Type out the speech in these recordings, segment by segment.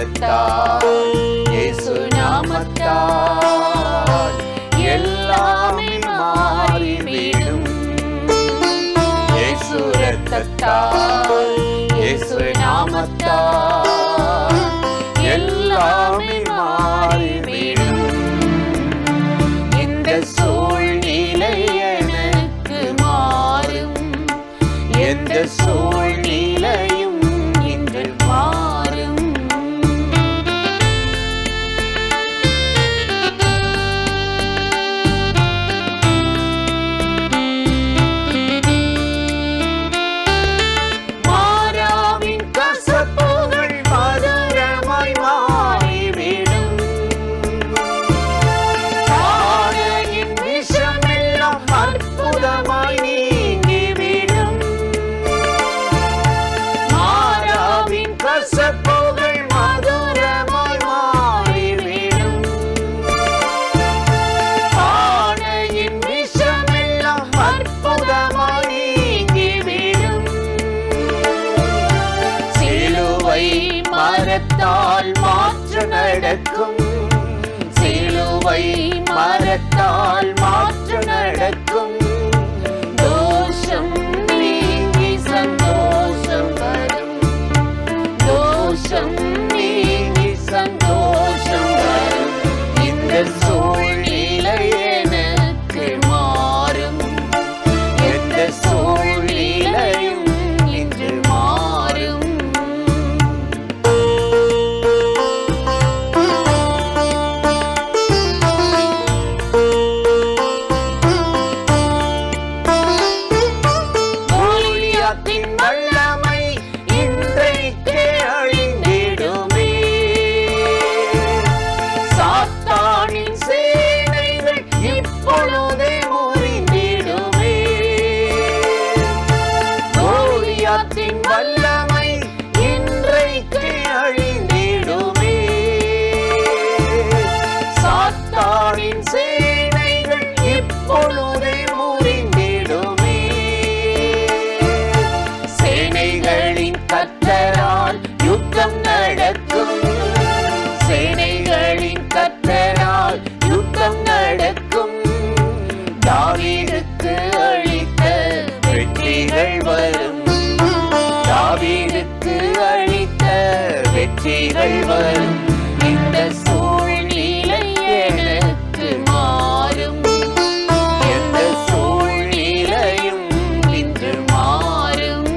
ரத்தத்தால் இயேசு நாமத்தால் எல்லாமே மாறிவிடும். இயேசு ரத்தத்தால் இயேசு நாமத்தால் எல்லாமே மாறிவிடும். இந்த சூழ்நிலை எனக்கு மாறும், எந்த சூழ்நிலையும் இன்று மாறும். மாறாவின் கசப்புகள் மதுரமாய் மாறிவிடும். ஆணையின் விஷமெல்லாம் அற்புதமாய் நீங்கிவிடும். மாறாவின் கசப்புகள் மதுரமாய் மாறிவிடும். ஆணையின் விஷமெல்லாம் அற்புதமாய் நீங்கிவிடும். சிலுவை மரத்தால் மாற்று நடக்கும். சிலுவை மரத்தால் மாற்று நடக்கும். தோஷம் நீங்கி சந்தோஷம் வரும். தோஷம் நீங்கி சந்தோஷம் வரும். இந்த சூழ்நிலை எனக்கு மாறும், எந்த சூழ்நிலையும் இன்று மாறும். கோலியாத்தின் வல்லமை இன்றைக்கே அழிந்திடுமே. சாத்தானின் சேனைகள் இப்பொழுதே முறிந்திடுமே. கோலியாத்தின் வல்லமை இன்றைக்கே அழிந்திடுமே. சாத்தானின் சேனைகள் இப்பொழுதே முறிந்திடுமே. சேனைகளின் கர்த்தரால் யுத்தம் நடக்கும். சேனைகளின் கர்த்தரால் யுத்தம் நடக்கும். தாவீதுக்கு அளித்த வெற்றிகள் வரும். தாவீதுக்கு அளித்த வெற்றிகள் வரும். இந்த சூழ்நிலை எனக்கு மாறும், எந்த சூழ்நிலையும் இன்று மாறும்.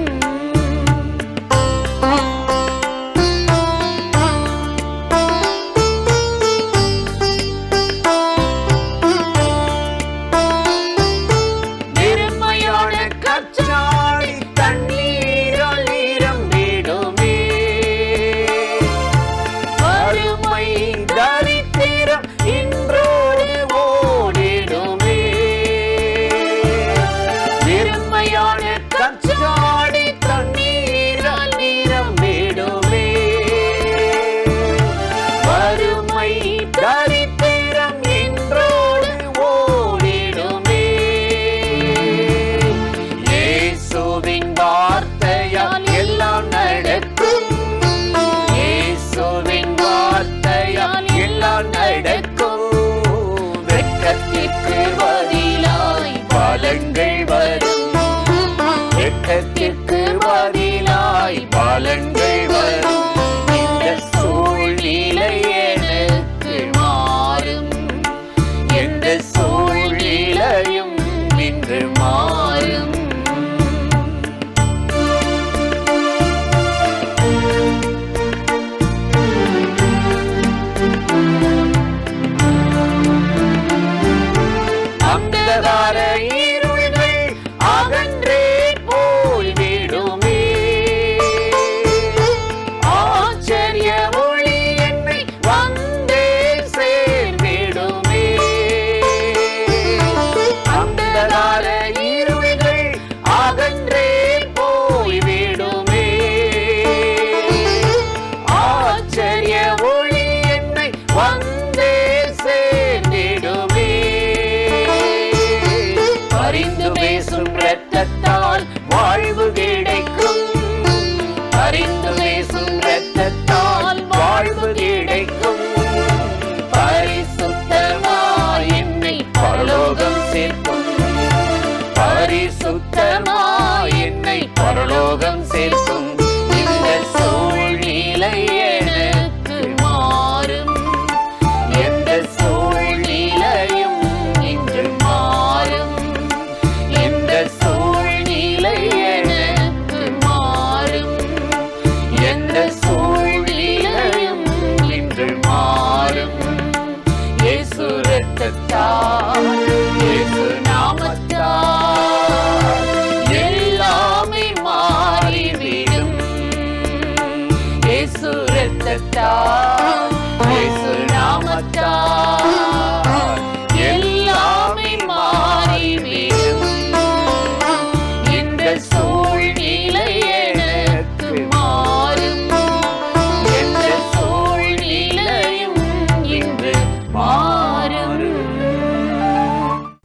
வெறுமையான கச்சாடி தண்ணீரால் நிரம்பிடுமே. வறுமை தரித்திரம் இன்றோடு ஓடிடுமே. வெறுமையான கச்சாடி தண்ணீரால் நிரம்பிடுமே. வறுமை தரித்திரம் இன்றோடு ஓடிடுமே. இயேசுவின் வார்த்தையால் எல்லாம் நடக்கும். இயேசுவின் வார்த்தையால் எல்லாம் நடக்கும். வெட்கத்திற்கு பதிலாய் பலன்கள் வரும். வெட்கத்திற்கு பதிலாய் பலன்கள் வரும். இந்த சூழ்நிலை எனக்கு மாறும், எந்த சூழ்நிலையும் இன்று மாறும். அந்தகார இருள்கள் அகன்றே போய்விடுமே. ஆச்சரிய ஒளி என்னை வந்தே சேர்விடுமே. அந்தகார இருள்கள் அகன்றே போய்விடுமே. ஆச்சரிய ஒளி என்னை வந்தே சேர்ந்திடுமே. பரிசுத்தமாய் என்னை பரலோகம் சேர்க்கும் இந்த சூழ்நிலை எனக்கு மாறும். எந்த சூழ்நிலையும் இன்று மாறும். எந்த சூழ்நிலை எனக்கு மாறும். எந்த சூழ்நிலையும் இன்று மாறும். இயேசு இரத்தத்தால், இயேசு நாமத்தால் எல்லாமே மாறிவிடும். இயேசு இரத்தத்தால், இயேசு நாமத்தால் எல்லாமே மாறிவிடும். இந்த சூழ்நிலை எனக்கு மாறும். எந்த சூழ்நிலையும் இன்று மாறும்.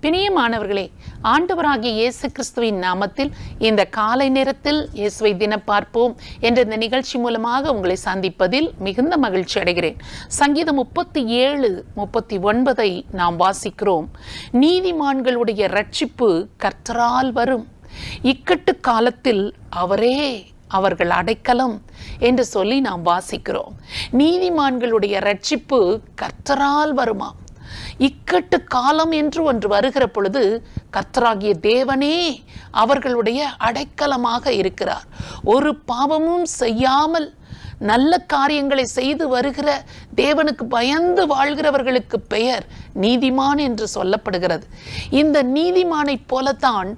பிரியமானவர்களே, ஆண்டவராகிய இயேசு கிறிஸ்துவின் நாமத்தில் இந்த காலை நேரத்தில் இயேசுவை தினம் பார்ப்போம் என்ற இந்த நிகழ்ச்சி மூலமாக உங்களை சந்திப்பதில் மிகுந்த மகிழ்ச்சி அடைகிறேன். சங்கீதம் 37:39 நாம் வாசிக்கிறோம். நீதிமான்களுடைய இரட்சிப்பு கர்த்தரால் வரும், இக்கட்டு காலத்தில் அவரே அவர்கள் அடைக்கலம் என்று சொல்லி நாம் வாசிக்கிறோம். நீதிமான்களுடைய இரட்சிப்பு கர்த்தரால் வருமா? இக்கட்டு காலம் என்று ஒன்று வருகிற பொழுது கர்த்தராகிய தேவனே அவர்களுடைய அடைக்கலமாக இருக்கிறார். ஒரு பாவமும் செய்யாமல் நல்ல காரியங்களை செய்து வருகிற, தேவனுக்கு பயந்து வாழ்கிறவர்களுக்கு பெயர் நீதிமான் என்று சொல்லப்படுகிறது. இந்த நீதிமானை போலத்தான்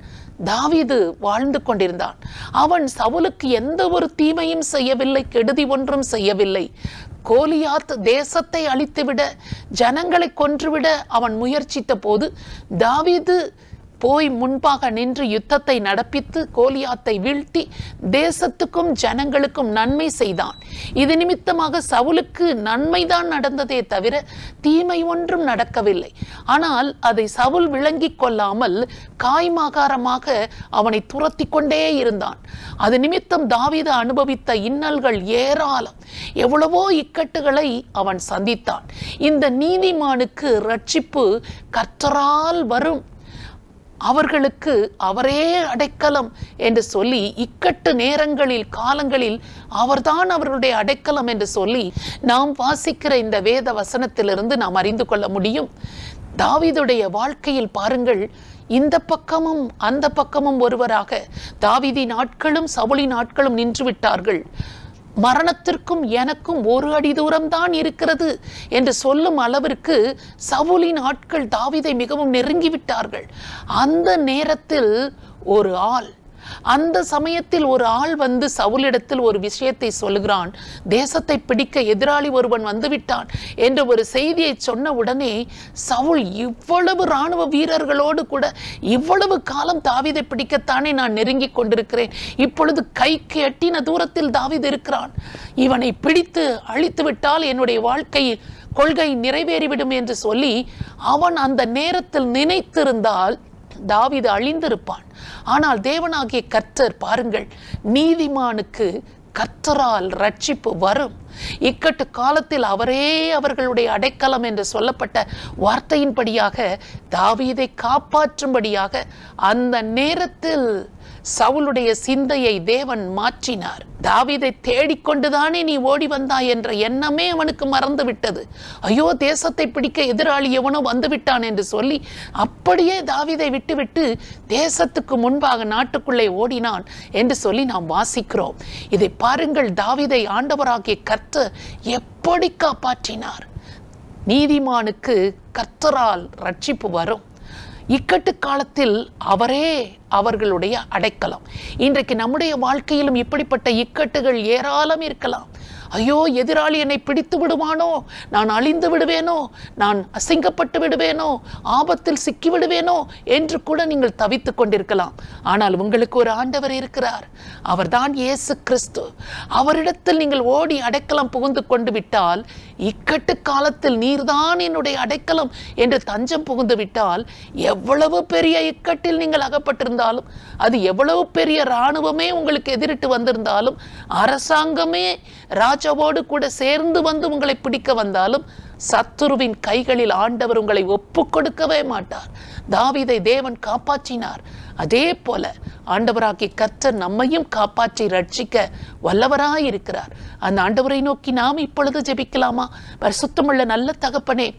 தாவீது வாழ்ந்து கொண்டிருந்தான். அவன் சவுலுக்கு எந்த ஒரு தீமையும் செய்யவில்லை, கெடுதி ஒன்றும் செய்யவில்லை. கோலியாத் தேசத்தை அழித்துவிட, ஜனங்களை கொன்றுவிட அவன் முயற்சித்த போது தாவீது போய் முன்பாக நின்று யுத்தத்தை நடப்பித்து கோலியாத்தை வீழ்த்தி தேசத்துக்கும் ஜனங்களுக்கும் நன்மை செய்தான். இது நிமித்தமாக சவுலுக்கு நன்மைதான் நடந்ததே தவிர தீமை ஒன்றும் நடக்கவில்லை. ஆனால் அதை சவுல் விளங்கிக் கொள்ளாமல் காய்மாகாரமாக அவனை துரத்தி கொண்டே இருந்தான். அது நிமித்தம் தாவீது அனுபவித்த இன்னல்கள் ஏராளம். எவ்வளவோ இக்கட்டுகளை அவன் சந்தித்தான். இந்த நீதிமானுக்கு இரட்சிப்பு கர்த்தரால் வரும், அவர்களுக்கு அவரே அடைக்கலம் என்று சொல்லி, இக்கட்டு நேரங்களில் காலங்களில் அவர்தான் அவர்களுடைய அடைக்கலம் என்று சொல்லி நாம் வாசிக்கிற இந்த வேத வசனத்திலிருந்து நாம் அறிந்து கொள்ள முடியும். தாவீதுடைய வாழ்க்கையில் பாருங்கள், இந்த பக்கமும் அந்த பக்கமும் ஒருவராக தாவீதின் ஆட்களும் சவுலின் ஆட்களும் நின்று விட்டார்கள். மரணத்திற்கும் எனக்கும் ஒரு அடி தூரம்தான் இருக்கிறது என்று சொல்லும் அளவிற்கு சவுலின் ஆட்கள் தாவீதை மிகவும் நெருங்கிவிட்டார்கள். அந்த நேரத்தில் ஒரு ஆள், அந்த சமயத்தில் ஒரு ஆள் வந்து சவுலிடத்தில் ஒரு விஷயத்தை சொல்லுகிறான். தேசத்தை பிடிக்க எதிராளி ஒருவன் வந்துவிட்டான் என்ற ஒரு செய்தியை சொன்ன உடனே சவுல், இவ்வளவு இராணுவ வீரர்களோடு கூட இவ்வளவு காலம் தாவீதை பிடிக்கத்தானே நான் நெருங்கி கொண்டிருக்கிறேன், இப்பொழுது கைக்கு எட்டின தூரத்தில் தாவீது இருக்கிறான், இவனை பிடித்து அழித்து விட்டால் என்னுடைய வாழ்க்கையில் கொள்கை நிறைவேறிவிடும் என்று சொல்லி அவன் அந்த நேரத்தில் நினைத்திருந்தால் தாவீது அழிந்திருப்பான். ஆனால் தேவனாகிய கர்த்தர் பாருங்கள், நீதிமானுக்கு கர்த்தரால் இரட்சிப்பு வரும். இக்கட்டு காலத்தில் அவரே அவர்களுடைய அடைக்கலம் என்று சொல்லப்பட்ட வார்த்தையின்படியாக தாவீதை காப்பாற்றும்படியாக அந்த நேரத்தில் சவுலுடைய சிந்தையை தேவன் மாற்றினார். தாவீதை தேடிக்கொண்டுதானே நீ ஓடி வந்தாய் என்ற எண்ணமே அவனுக்கு மறந்து விட்டது. ஐயோ, தேசத்தை பிடிக்க எதிராளி எவனோ வந்து விட்டான் என்று சொல்லி அப்படியே தாவீதை விட்டுவிட்டு தேசத்துக்கு முன்பாக நாட்டுக்குள்ளே ஓடினான் என்று சொல்லி நாம் வாசிக்கிறோம். இதை பாருங்கள், தாவீதை ஆண்டவராகிய கர்த்தர் எப்படி காப்பாற்றினார். நீதிமானுக்கு கர்த்தரால் இரட்சிப்பு வரும். இக்கட்டு காலத்தில் அவரே அவர்களுடைய அடைக்கலம். இன்றைக்கு நம்முடைய வாழ்க்கையிலும் இப்படிப்பட்ட இக்கட்டுகள் ஏராளம் இருக்கலாம். ஐயோ, எதிராளி என்னை பிடித்து விடுவானோ, நான் அழிந்து விடுவேனோ, நான் அசிங்கப்பட்டு விடுவேனோ, ஆபத்தில் சிக்கி விடுவேனோ என்று கூட நீங்கள் தவித்து கொண்டிருக்கலாம். ஆனால் உங்களுக்கு ஒரு ஆண்டவர் இருக்கிறார், அவர்தான் இயேசு கிறிஸ்து. அவரிடத்தில் நீங்கள் ஓடி அடைக்கலம் புகுந்து கொண்டு விட்டால், இக்கட்டு காலத்தில் நீர்தான் என்னுடைய அடைக்கலம் என்று தஞ்சம் புகுந்து விட்டால், எவ்வளவு பெரிய இக்கட்டில் நீங்கள் அகப்பட்டிருந்தாலும், அது எவ்வளவு பெரிய இராணுவமே உங்களுக்கு எதிரிட்டு வந்திருந்தாலும், அரசாங்கமே ராஜாவோடு கூட சேர்ந்து வந்து உங்களை பிடிக்க வந்தாலும், சத்துருவின் கைகளில் ஆண்டவர் உங்களை ஒப்பு கொடுக்கவே மாட்டார். தாவீதை தேவன் காப்பாற்றினார். அதே போல ஆண்டவராகிய கர்த்தர் நம்மையும் காப்பாற்றி ரட்சிக்க வல்லவராயிருக்கிறார். அந்த ஆண்டவரை நோக்கி நாம் இப்பொழுது ஜெபிக்கலாமா? பரிசுத்தமுள்ள நல்ல தகப்பனே,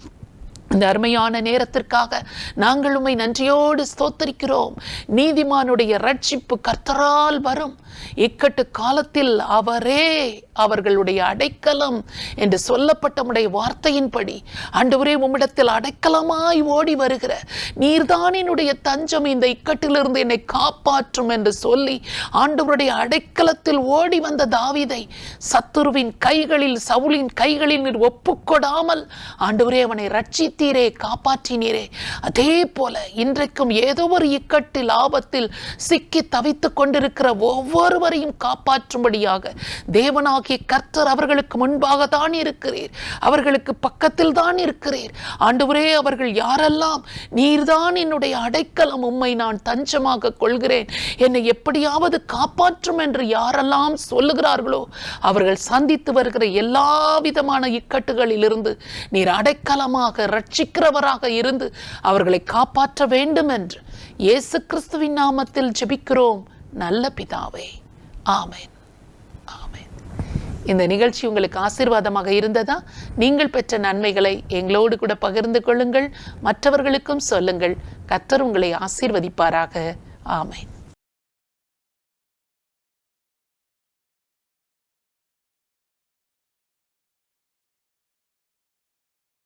இந்த அருமையான நேரத்திற்காக நாங்கள் உம்மை நன்றியோடு ஸ்தோத்தரிக்கிறோம். நீதிமானுடைய ரட்சிப்பு கர்த்தரால் வரும். இக்கட்டு காலத்தில் அவரே அவர்களுடைய அடைக்கலம் என்று சொல்லப்பட்ட உம்முடைய வார்த்தையின்படி ஆண்டவரே, உம்மிடத்தில் அடைக்கலமாய் ஓடி வருகிற நீர்தான் என்னுடைய தஞ்சம், இந்த இக்கட்டிலிருந்து என்னை காப்பாற்றும் என்று சொல்லி ஆண்டவருடைய அடைக்கலத்தில் ஓடி வந்த தாவீதை சத்துருவின் கைகளில், சவுலின் கைகளில் நீர் ஒப்புக்கொடாமல் ஆண்டவரே அவனை ரட்சித்தீரே, காப்பாற்றினீரே. அதே போல இன்றைக்கும் ஏதோ ஒரு இக்கட்டில், ஆபத்தில் சிக்கி தவித்துக் கொண்டிருக்கிற ஒவ்வொருவரையும் காப்பாற்றும்படியாக தேவனாகிய கர்த்தர் அவர்களுக்கு முன்பாக தான் இருக்கிறீர், அவர்களுக்கு பக்கத்தில் தான் இருக்கிறீர். ஆண்டவரே, அவர்கள் யாரெல்லாம் நீர்தான் என்னுடைய அடைக்கலம், உம்மை நான் தஞ்சமாக கொள்கிறேன், என்னை எப்படியாவது காப்பாற்றும் என்று யாரெல்லாம் சொல்லுகிறார்களோ அவர்கள் சந்தித்து வருகிற எல்லா விதமான இக்கட்டுகளிலிருந்து நீர் அடைக்கலமாக ரட்சிக்கிறவராக இருந்து அவர்களை காப்பாற்ற வேண்டும் என்று இயேசு கிறிஸ்துவின் நாமத்தில் ஜெபிக்கிறோம் நல்ல பிதாவே. ஆமென், ஆமென். இந்த நிகழ்ச்சி உங்களுக்கு ஆசீர்வாதமாக இருந்ததா? நீங்கள் பெற்ற நன்மைகளை எங்களோடு கூட பகிர்ந்து கொள்ளுங்கள், மற்றவர்களுக்கும் சொல்லுங்கள். கர்த்தர் உங்களை ஆசீர்வதிப்பாராக. ஆமென்.